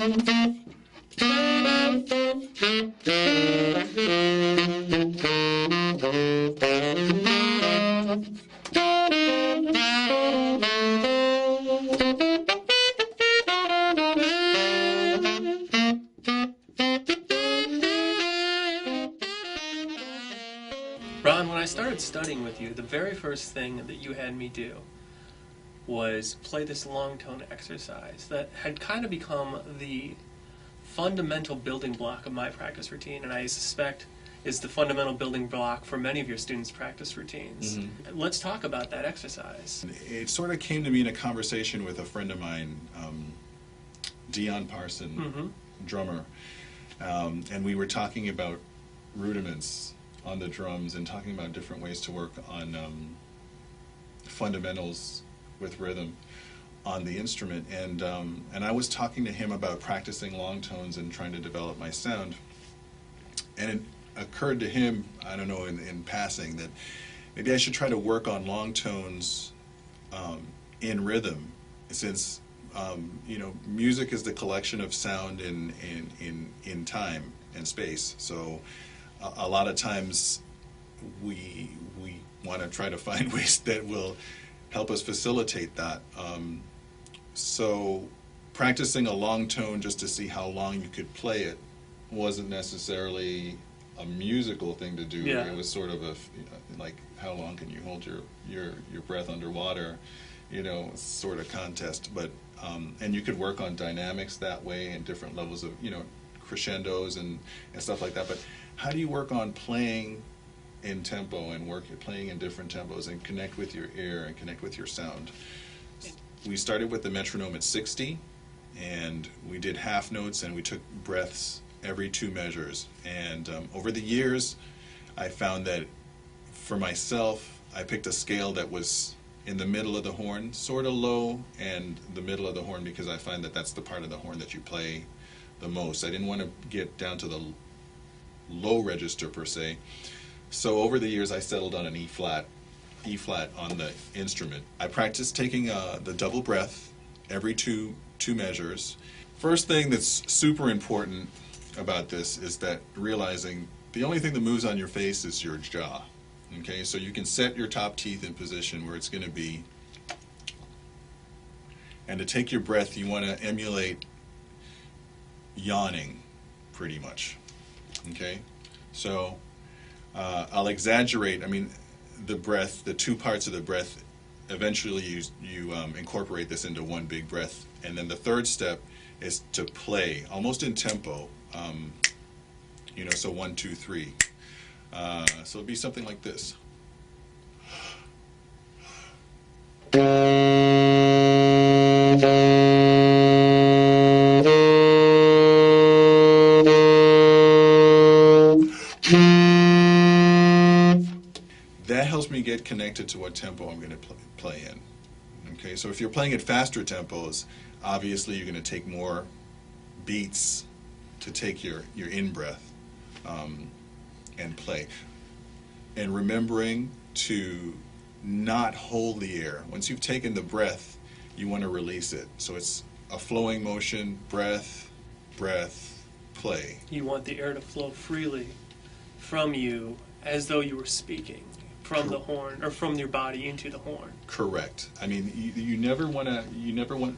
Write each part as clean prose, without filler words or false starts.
Ron, when I started studying with you, the very first thing that you had me do was play this long tone exercise that had kind of become the fundamental building block of my practice routine, and I suspect is the fundamental building block for many of your students' practice routines. Mm-hmm. Let's talk about that exercise. It sort of came to me in a conversation with a friend of mine, Dion Parson, mm-hmm. drummer, and we were talking about rudiments on the drums and talking about different ways to work on fundamentals with rhythm on the instrument, and I was talking to him about practicing long tones and trying to develop my sound, and it occurred to him, I don't know, in passing, that maybe I should try to work on long tones in rhythm, since music is the collection of sound in time and space. So a lot of times we want to try to find ways that will help us facilitate that. So practicing a long tone just to see how long you could play it wasn't necessarily a musical thing to do. Yeah. It was sort of like, how long can you hold your breath underwater, sort of contest. But and you could work on dynamics that way and different levels of crescendos and stuff like that. But how do you work on playing in tempo and playing in different tempos and connect with your ear and connect with your sound? We started with the metronome at 60, and we did half notes, and we took breaths every 2 measures. And over the years, I found that for myself, I picked a scale that was in the middle of the horn, sort of low, and the middle of the horn, because I find that that's the part of the horn that you play the most. I didn't want to get down to the low register per se. So over the years, I settled on an E flat on the instrument. I practiced taking the double breath every two measures. First thing that's super important about this is that realizing the only thing that moves on your face is your jaw. Okay, so you can set your top teeth in position where it's going to be. And to take your breath, you want to emulate yawning, pretty much. Okay, so I'll exaggerate. I mean, the breath, the 2 parts of the breath, eventually you incorporate this into one big breath, and then the third step is to play almost in tempo. So 1, 2, 3. So it'd be something like this. That helps me get connected to what tempo I'm going to play in. Okay, so if you're playing at faster tempos, obviously you're going to take more beats to take your in-breath and play. And remembering to not hold the air. Once you've taken the breath, you want to release it. So it's a flowing motion, breath, breath, play. You want the air to flow freely from you as though you were speaking from the horn, or from your body into the horn. Correct. I mean, you never want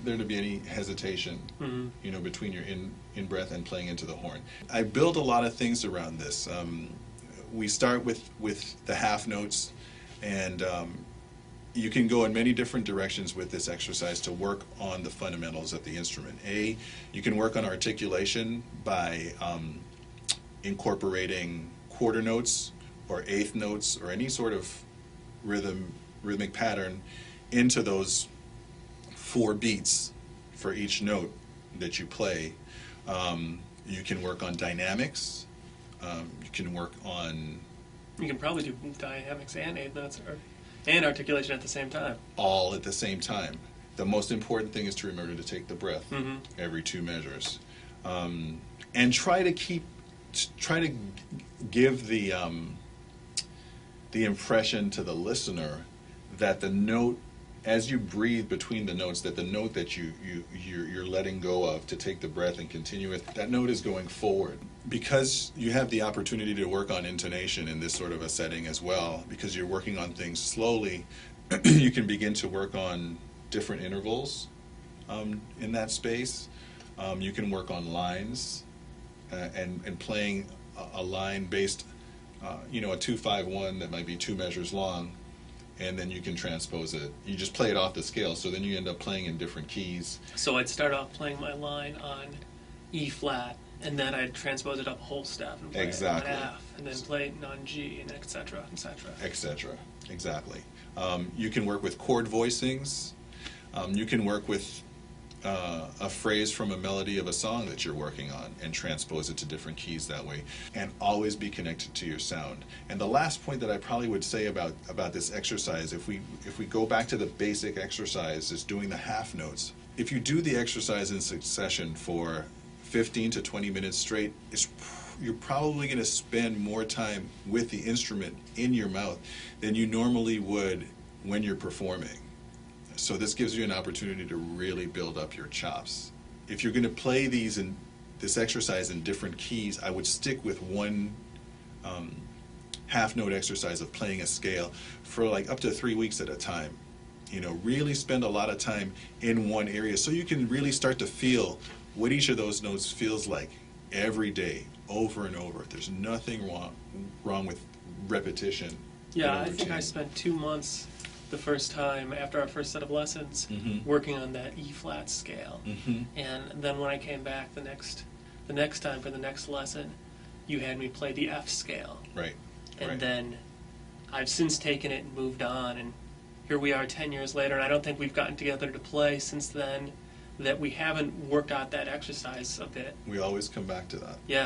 there to be any hesitation, mm-hmm. Between your in breath and playing into the horn. I build a lot of things around this. We start with the half notes, and you can go in many different directions with this exercise to work on the fundamentals of the instrument. You can work on articulation by incorporating quarter notes or eighth notes or any sort of rhythmic pattern into those 4 beats for each note that you play. You can work on dynamics. You can work on... You can probably do dynamics and eighth notes and articulation at the same time. All at the same time. The most important thing is to remember to take the breath mm-hmm. every 2 measures. And try to give the impression to the listener that the note as you breathe between the notes, that the note that you're letting go of to take the breath and continue with, that note is going forward. Because you have the opportunity to work on intonation in this sort of a setting as well, because you're working on things slowly, you can begin to work on different intervals in that space. You can work on lines and playing a line based, a 2-5-1 that might be 2 measures long, and then you can transpose it. You just play it off the scale, so then you end up playing in different keys. So I'd start off playing my line on E flat, and then I'd transpose it up a whole step and play it on F, and then play it on G, and et cetera, et cetera. Et cetera, exactly. You can work with chord voicings. You can work with a phrase from a melody of a song that you're working on and transpose it to different keys that way, and always be connected to your sound. And the last point that I probably would say about this exercise, if we go back to the basic exercise, is doing the half notes. If you do the exercise in succession for 15 to 20 minutes straight, you're probably going to spend more time with the instrument in your mouth than you normally would when you're performing. So this gives you an opportunity to really build up your chops. If you're going to play this exercise in different keys, I would stick with one half note exercise of playing a scale for like up to 3 weeks at a time. Really spend a lot of time in one area so you can really start to feel what each of those notes feels like every day, over and over. There's nothing wrong with repetition. Yeah, I think I spent 2 months the first time after our first set of lessons working on that E flat scale, and then when I came back the next time for the next lesson, you had me play the F scale. Right. And then I've since taken it and moved on, and here we are 10 years later, and I don't think we've gotten together to play since then, that we haven't worked out that exercise a bit. We always come back to that. Yeah.